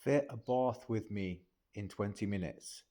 Fit a bath with me in 20 minutes.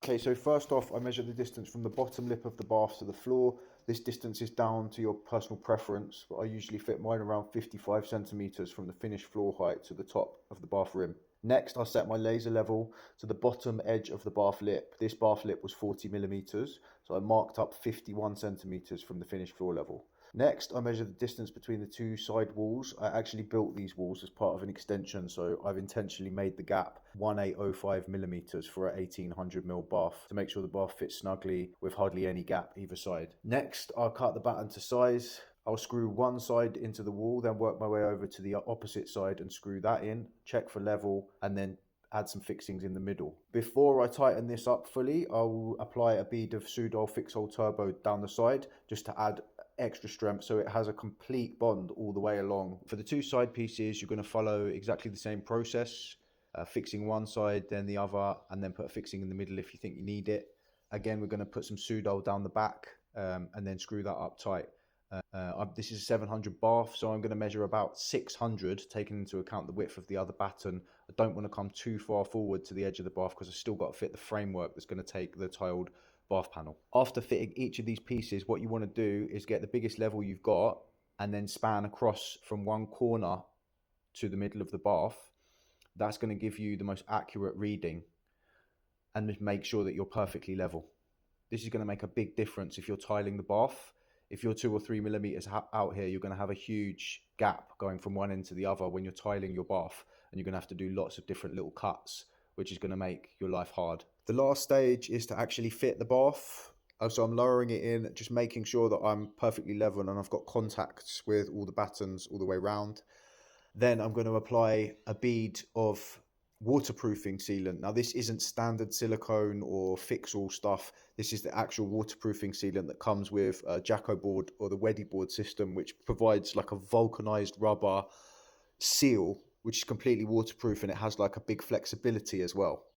Okay, so first off, I measure the distance from the bottom lip of the bath to the floor. This distance is down to your personal preference, but I usually fit mine around 55 centimeters from the finished floor height to the top of the bath rim. Next, I set my laser level to the bottom edge of the bath lip. This bath lip was 40 millimeters, so I marked up 51 centimeters from the finished floor level. Next, I measure the distance between the two side walls. I actually built these walls as part of an extension, so I've intentionally made the gap 1805 millimeters for a 1800 ml bath to make sure the bath fits snugly with hardly any gap either side. Next, I'll cut the batten to size. I'll screw one side into the wall, then work my way over to the opposite side and screw that in, check for level, and then add some fixings in the middle. Before I tighten this up fully, I'll apply a bead of Sudol Fixol Turbo down the side just to add extra strength so it has a complete bond all the way along. For the two side pieces, you're going to follow exactly the same process, fixing one side, then the other, and then put a fixing in the middle if you think you need it. Again, we're going to put some Sudol down the back and then screw that up tight. This is a 700 bath, so I'm going to measure about 600, taking into account the width of the other batten. I don't want to come too far forward to the edge of the bath because I've still got to fit the framework that's going to take the tiled bath panel. After fitting each of these pieces, what you want to do is get the biggest level you've got and then span across from one corner to the middle of the bath. That's going to give you the most accurate reading and just make sure that you're perfectly level. This is going to make a big difference if you're tiling the bath. If you're 2 or 3 millimeters out here, you're going to have a huge gap going from one end to the other when you're tiling your bath, and you're going to have to do lots of different little cuts, which is going to make your life hard. The last stage is to actually fit the bath. So I'm lowering it in, just making sure that I'm perfectly level and I've got contacts with all the battens all the way around. Then I'm going to apply a bead of waterproofing sealant. Now this isn't standard silicone or Fixol stuff. This is the actual waterproofing sealant that comes with a Jacko board or the Weddy board system, which provides like a vulcanized rubber seal which is completely waterproof, and it has like a big flexibility as well.